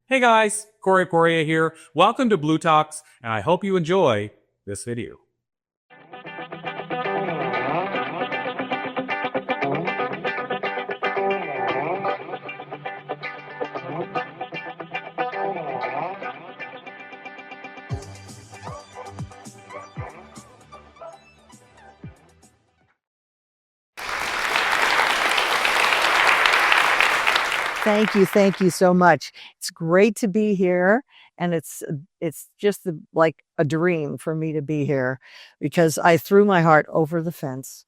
Hey guys, Corey here. Welcome to Blue Talks, and I hope you enjoy this video. Thank you so much. It's great to be here, and it's just like a dream for me to be here because I threw my heart over the fence,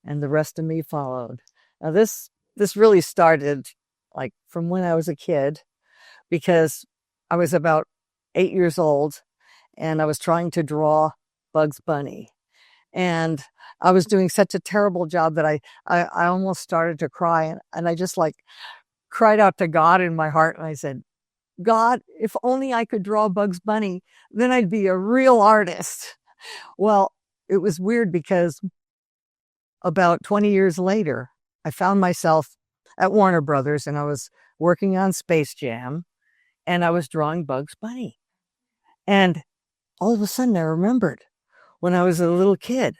and the rest of me followed. Now this really started like from when I was a kid because I was about 8 years old, and I was trying to draw Bugs Bunny, and I was doing such a terrible job that I almost started to cry, and I just like cried out to God in my heart, and I said, God, if only I could draw Bugs Bunny, then I'd be a real artist. Well, it was weird because about 20 years later, I found myself at Warner Brothers, and I was working on Space Jam, and I was drawing Bugs Bunny. And all of a sudden I remembered when I was a little kid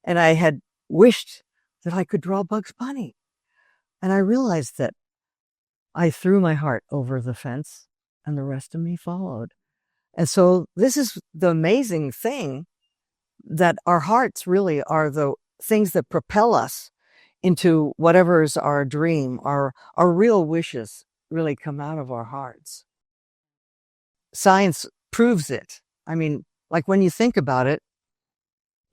and I had wished that I could draw Bugs Bunny. And I realized that I threw my heart over the fence, and the rest of me followed. And so this is the amazing thing, that our hearts really are the things that propel us into whatever is our dream. Our real wishes really come out of our hearts. Science proves it. I mean, like when you think about it,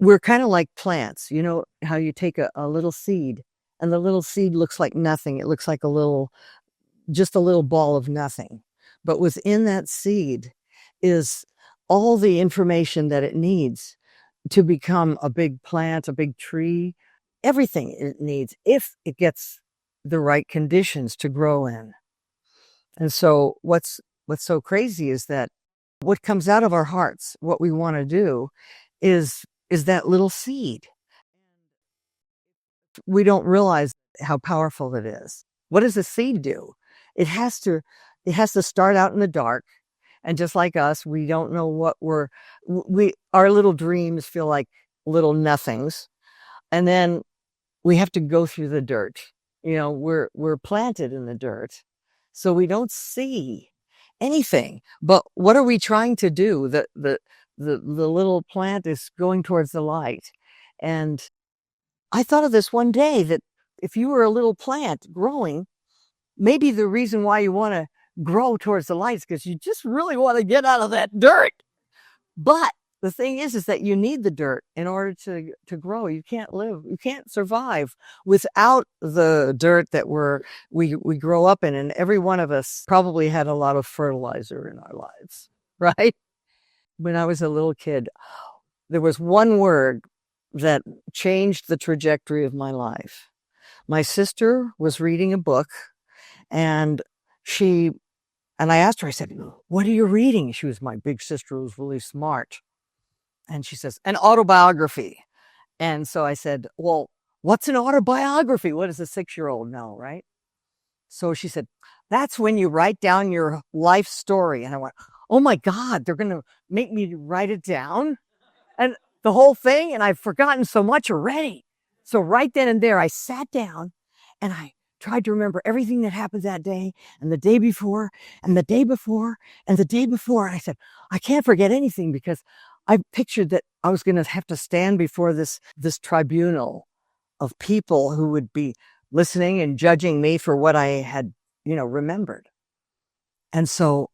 we're kind of like plants. You know how you take a little seed, and the little seed looks like nothing. It looks like just a little ball of nothing. But within that seed is all the information that it needs to become a big plant, a big tree, everything it needs if it gets the right conditions to grow in. And so what's so crazy is that what comes out of our hearts, what we want to do is that little seed. We don't realize how powerful it is. What does a seed do? It has to start out in the dark. And just like us, we don't know what our little dreams feel like little nothings. And then we have to go through the dirt. You know, we're planted in the dirt. So we don't see anything. But what are we trying to do? The little plant is going towards the light. And I thought of this one day, that if you were a little plant growing, maybe the reason why you want to grow towards the light is because you just really want to get out of that dirt. But the thing is that you need the dirt in order to grow. You can't survive without the dirt that we grow up in. And every one of us probably had a lot of fertilizer in our lives, right? When I was a little kid, there was one word that changed the trajectory of my life. My sister was reading a book, and I asked her, I said, what are you reading? She was my big sister, who was really smart. And she says, an autobiography. And so I said, well, what's an autobiography? What does a 6-year-old know, right? So she said, that's when you write down your life story. And I went, oh my God, they're going to make me write it down? And the whole thing? And I've forgotten so much already. So right then and there, I sat down and I tried to remember everything that happened that day, and the day before, and the day before, and the day before. And I said, I can't forget anything, because I pictured that I was going to have to stand before this tribunal of people who would be listening and judging me for what I had, remembered. And so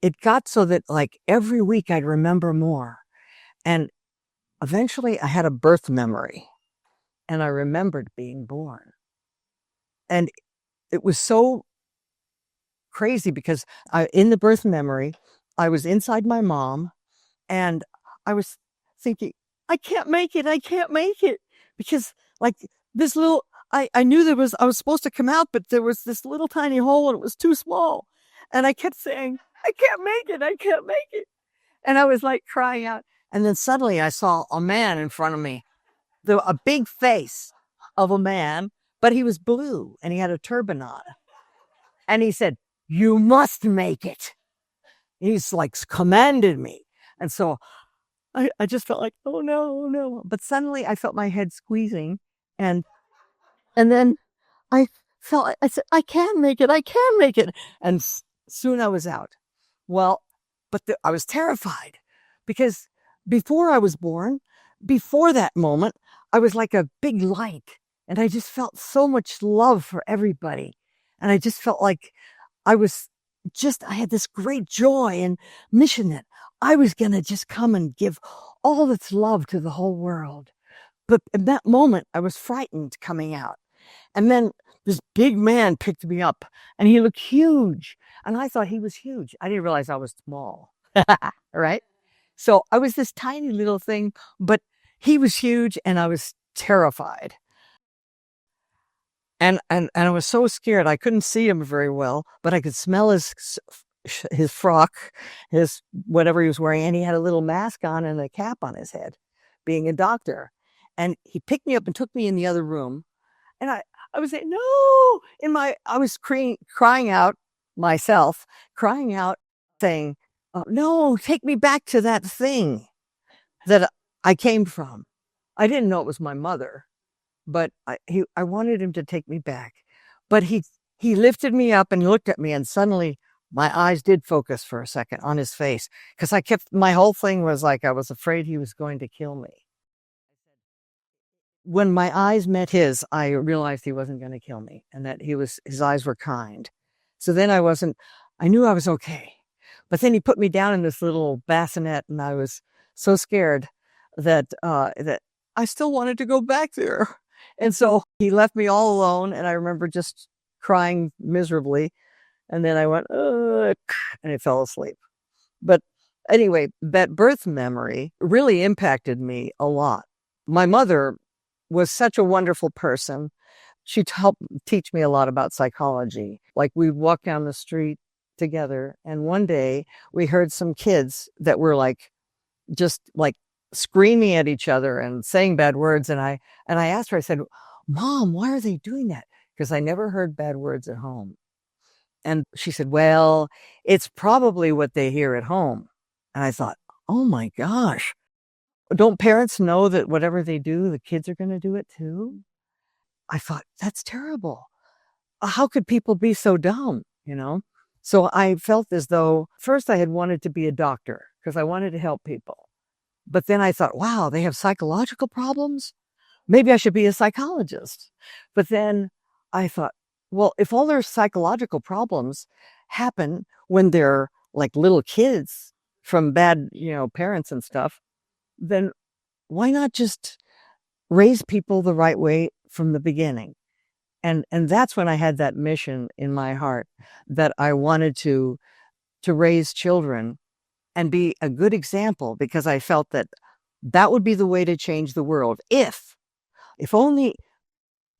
it got so that like every week I'd remember more. And eventually I had a birth memory, and I remembered being born. And it was so crazy because in the birth memory, I was inside my mom, and I was thinking, I can't make it. Because like this little, I knew I was supposed to come out, but there was this little tiny hole, and it was too small. And I kept saying, I can't make it. And I was like crying out. And then suddenly I saw a man in front of me, a big face of a man, but he was blue and he had a turban on. And he said, you must make it. He's like commanded me. And so I just felt like, oh no, no. But suddenly I felt my head squeezing, and then I I said, I can make it, I can make it. And soon I was out. Well, but I was terrified because before I was born, before that moment, I was like a big light, and I just felt so much love for everybody. And I just felt like I had this great joy and mission that I was going to just come and give all this love to the whole world. But in that moment, I was frightened coming out. And then this big man picked me up, and he looked huge. And I thought he was huge. I didn't realize I was small. Right? So I was this tiny little thing, but he was huge, and I was terrified. And I was so scared. I couldn't see him very well, but I could smell his frock, his whatever he was wearing, and he had a little mask on and a cap on his head, being a doctor. And he picked me up and took me in the other room. And I was saying, no, I was crying out myself, crying out, saying, no, take me back to that thing that I came from. I didn't know it was my mother, but I wanted him to take me back. But he lifted me up and looked at me, and suddenly my eyes did focus for a second on his face, because my whole thing was like, I was afraid he was going to kill me. When my eyes met his, I realized he wasn't going to kill me, and that his eyes were kind. So then I knew I was okay. But then he put me down in this little bassinet, and I was so scared that I still wanted to go back there. And so he left me all alone, and I remember just crying miserably. And then I went, and I fell asleep. But anyway, that birth memory really impacted me a lot. My mother was such a wonderful person. She helped teach me a lot about psychology. Like, we'd walk down the street together, and one day we heard some kids that were just screaming at each other and saying bad words. And I asked her, I said, Mom, why are they doing that? Because I never heard bad words at home. And she said, well, it's probably what they hear at home. And I thought, oh my gosh, don't parents know that whatever they do, the kids are going to do it too? I thought, that's terrible. How could people be so dumb, So I felt as though first I had wanted to be a doctor because I wanted to help people. But then I thought, wow, they have psychological problems? Maybe I should be a psychologist. But then I thought, well, if all their psychological problems happen when they're like little kids from bad, parents and stuff, then why not just raise people the right way from the beginning? And that's when I had that mission in my heart, that I wanted to raise children and be a good example, because I felt that would be the way to change the world. If only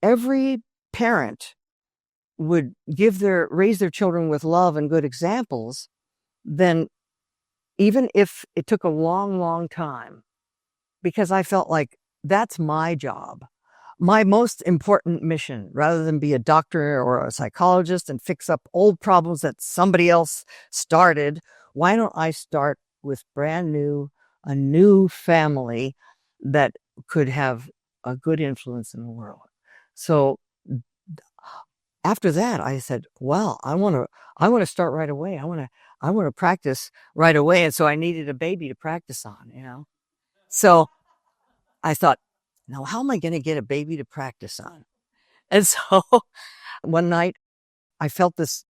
every parent would raise their children with love and good examples, then even if it took a long, long time, because I felt like that's my job, my most important mission, rather than be a doctor or a psychologist and fix up old problems that somebody else started. Why don't I start with a new family that could have a good influence in the world? So after that, I said, well, I want to start right away. I want to practice right away. And so I needed a baby to practice on, So I thought, now how am I going to get a baby to practice on? And so one night I felt this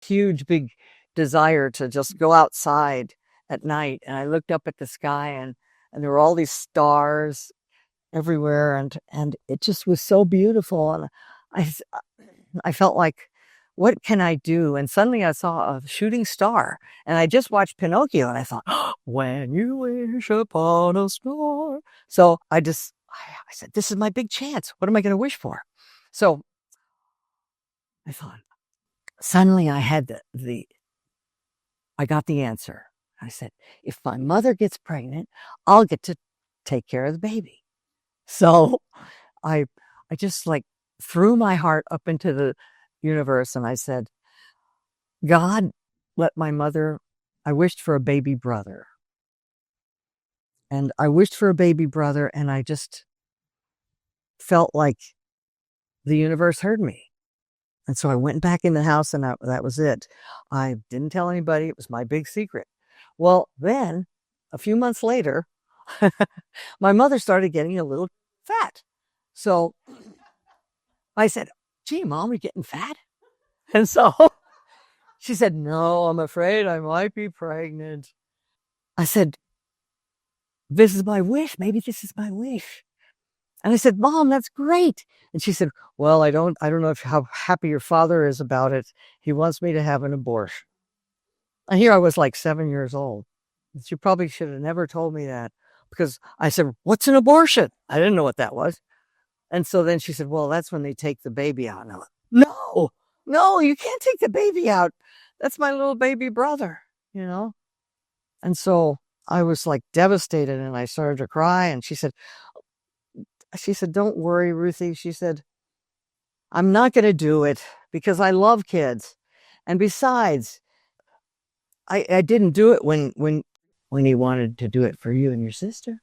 huge, big desire to just go outside at night. And I looked up at the sky, and there were all these stars everywhere. And it just was so beautiful. And I felt like, what can I do? And suddenly I saw a shooting star, and I just watched Pinocchio, and I thought, when you wish upon a star. So I said, this is my big chance. What am I going to wish for? So I thought, suddenly I had I got the answer. I said, if my mother gets pregnant, I'll get to take care of the baby. So I just threw my heart up into the universe, and I said, God let my mother, I wished for a baby brother. And I wished for a baby brother, and I just felt like the universe heard me. And so I went back in the house, and that was it. I didn't tell anybody. It was my big secret. Well, then a few months later, my mother started getting a little fat. So I said, "Gee, Mom, are you getting fat?" And so she said, "No, I'm afraid I might be pregnant." I said, "This is my wish. Maybe this is my wish." And I said, "Mom, that's great." And she said, "Well, I don't know how happy your father is about it. He wants me to have an abortion." And here I was like 7 years old. She probably should have never told me that, because I said, "What's an abortion?" I didn't know what that was. And so then she said, "Well, that's when they take the baby out." And I went, "No, no, you can't take the baby out. That's my little baby brother, you know?" And so I was like devastated, and I started to cry. And she said, "Don't worry, Ruthie." She said, "I'm not going to do it because I love kids. And besides, I didn't do it when he wanted to do it for you and your sister."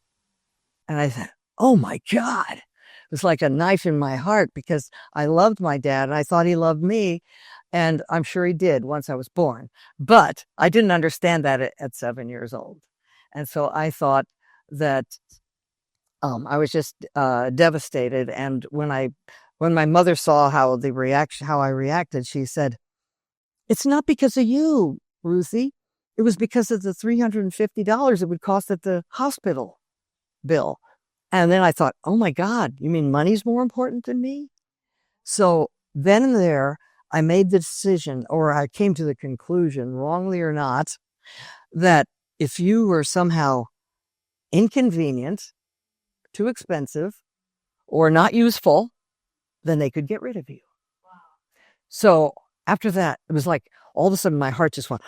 And I said, "Oh my God." It was like a knife in my heart, because I loved my dad and I thought he loved me. And I'm sure he did once I was born. But I didn't understand that at 7 years old. And so I thought that I was just devastated. And when my mother saw how I reacted, she said, "It's not because of you, Ruthie. It was because of the $350 it would cost at the hospital bill." And then I thought, "Oh my God, you mean money's more important than me?" So then and there, I made the decision, or I came to the conclusion, wrongly or not, that if you were somehow inconvenient, too expensive, or not useful, then they could get rid of you. So after that, it was like all of a sudden my heart just went,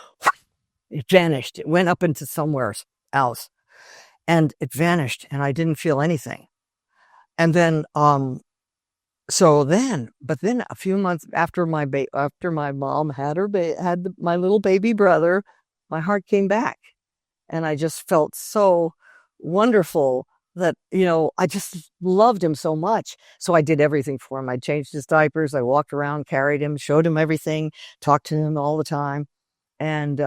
it vanished. It went up into somewhere else, and it vanished, and I didn't feel anything. And then, but then a few months after my mom had my little baby brother, my heart came back, and I just felt so wonderful that, I just loved him so much. So I did everything for him. I changed his diapers. I walked around, carried him, showed him everything, talked to him all the time. And,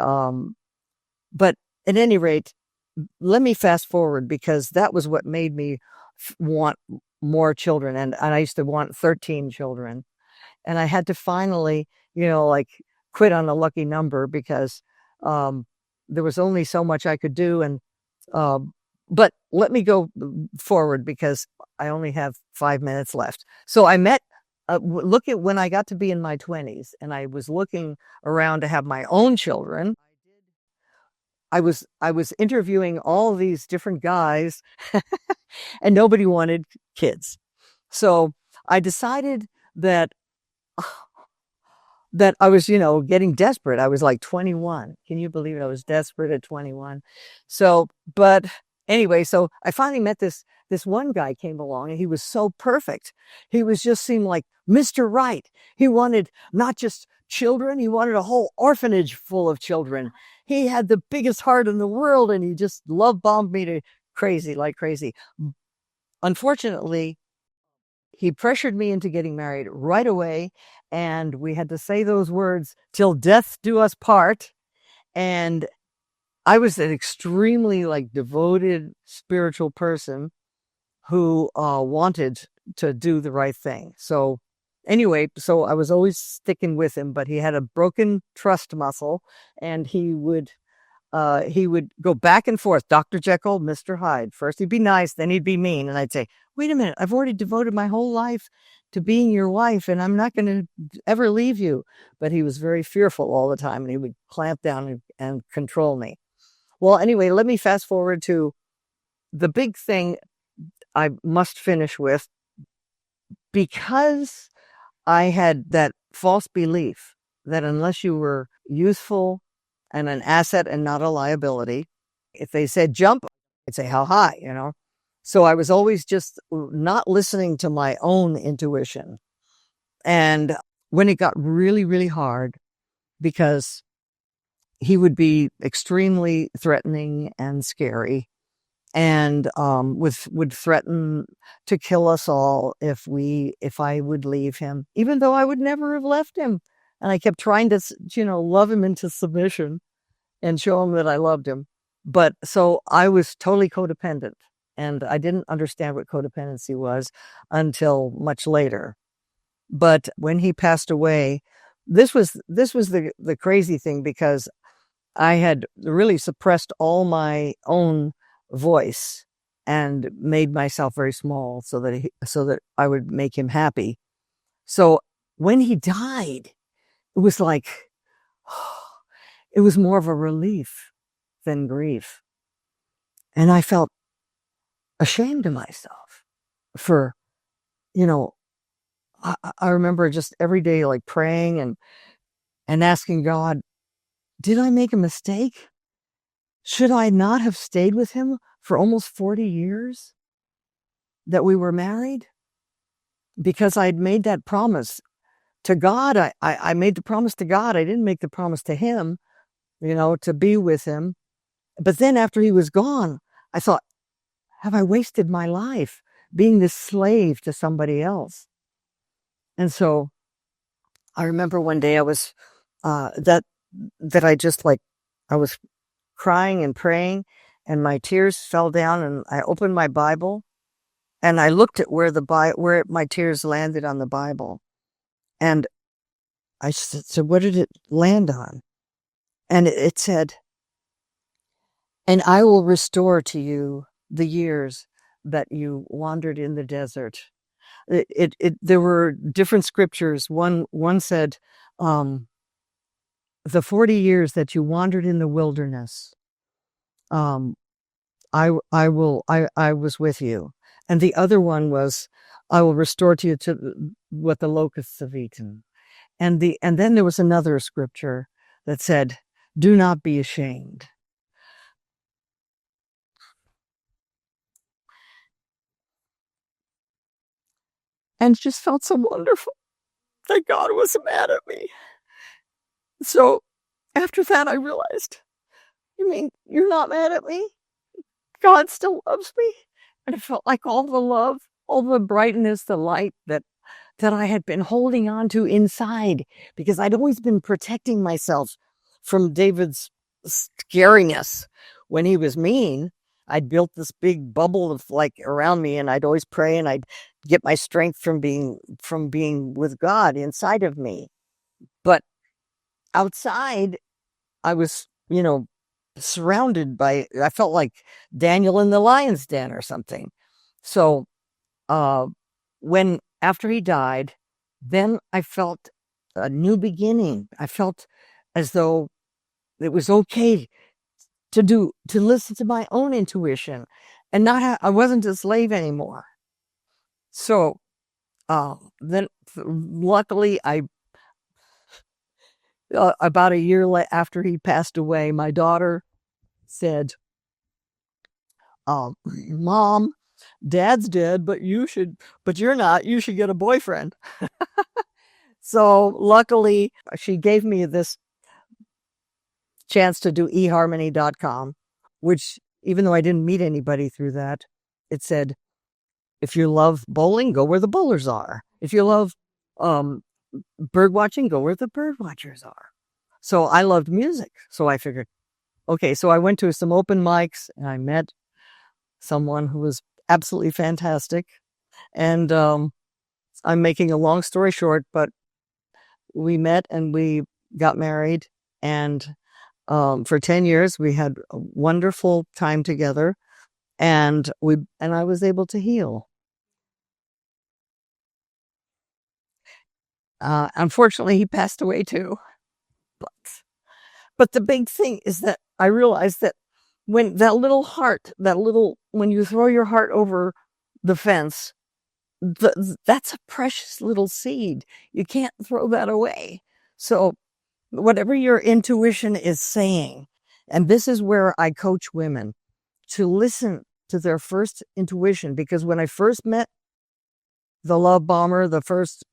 but at any rate, let me fast forward, because that was what made me want more children. And I used to want 13 children. And I had to finally, like, quit on a lucky number, because there was only so much I could do. And but let me go forward, because I only have 5 minutes left. So I met, look at when I got to be in my 20s, and I was looking around to have my own children. I was interviewing all these different guys, and nobody wanted kids. So I decided that I was, getting desperate. I was like 21. Can you believe it? I was desperate at 21. So, but anyway, so I finally met this one guy came along, and he was so perfect. He seemed like Mr. Right. He wanted not just children, he wanted a whole orphanage full of children. He had the biggest heart in the world, and he just love bombed me like crazy. Unfortunately, he pressured me into getting married right away, and we had to say those words, "Till death do us part." And I was an extremely devoted spiritual person who wanted to do the right thing. So anyway, so I was always sticking with him, but he had a broken trust muscle, and he would go back and forth, Dr. Jekyll, Mr. Hyde. First he'd be nice, then he'd be mean. And I'd say, "Wait a minute, I've already devoted my whole life to being your wife, and I'm not going to ever leave you." But he was very fearful all the time, and he would clamp down and control me. Well, anyway, let me fast forward to the big thing I must finish with, because I had that false belief that unless you were useful and an asset and not a liability, if they said jump, I'd say how high, So I was always just not listening to my own intuition. And when it got really, really hard, because he would be extremely threatening and scary, and would threaten to kill us all if I would leave him, even though I would never have left him. And I kept trying to, love him into submission and show him that I loved him. But so I was totally codependent, and I didn't understand what codependency was until much later. But when he passed away, this was the crazy thing, because I had really suppressed all my own voice and made myself very small so that I would make him happy. So when he died, it was like, it was more of a relief than grief. And I felt ashamed of myself for, I remember just every day, like praying and asking God, did I make a mistake? Should I not have stayed with him for almost 40 years that we were married? Because I'd made that promise to God. I made the promise to God. I didn't make the promise to him, to be with him. But then after he was gone, I thought, have I wasted my life being this slave to somebody else? And so I remember one day I was, that I just I was crying and praying, and my tears fell down, and I opened my Bible and I looked at where my tears landed on the Bible. And I said, what did it land on? And it said, and I will restore to you the years that you wandered in the desert. There were different scriptures. One said, the 40 years that you wandered in the wilderness, I was with you. And the other one was, I will restore to you to what the locusts have eaten. And then there was another scripture that said, do not be ashamed. And it just felt so wonderful that God wasn't mad at me. So after that, I realized, you mean you're not mad at me? God still loves me. And it felt like all the love, all the brightness, the light that I had been holding on to inside, because I'd always been protecting myself from David's scariness. When he was mean, I'd built this big bubble of around me, and I'd always pray, and I'd get my strength from being with God inside of me. But outside, I was, surrounded by, I felt like Daniel in the lion's den or something. So after he died, then I felt a new beginning. I felt as though it was okay to listen to my own intuition, and I wasn't a slave anymore. So then luckily about a year after he passed away, my daughter said, Mom, Dad's dead, but you're not, you should get a boyfriend. So luckily she gave me this chance to do eharmony.com, which, even though I didn't meet anybody through that, it said, if you love bowling, go where the bowlers are. If you love bird watching, go where the bird watchers are. So I loved music. So I figured, okay, so I went to some open mics, and I met someone who was absolutely fantastic. And I'm making a long story short, but we met and we got married, and for 10 years we had a wonderful time together, and I was able to heal. Unfortunately, he passed away too. But the big thing is that I realized that when when you throw your heart over the fence, that's a precious little seed. You can't throw that away. So whatever your intuition is saying, and this is where I coach women to listen to their first intuition, because when I first met the love bomber,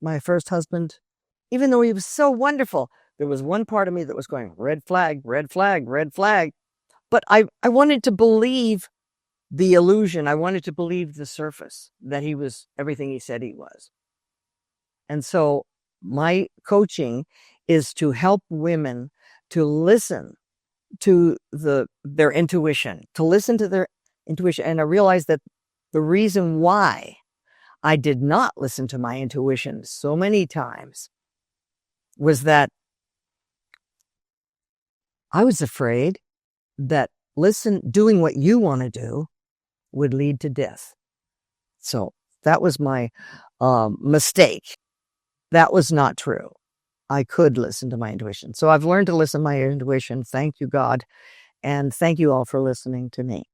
my first husband, even though he was so wonderful, There was one part of me that was going, red flag, red flag, red flag. But I wanted to believe the illusion. I wanted to believe the surface, that he was everything he said he was. And so my coaching is to help women to listen to their intuition, to listen to their intuition. And I realized that the reason why I did not listen to my intuition so many times was that I was afraid that doing what you want to do would lead to death. So that was my mistake. That was not true. I could listen to my intuition. So I've learned to listen to my intuition. Thank you, God. And thank you all for listening to me.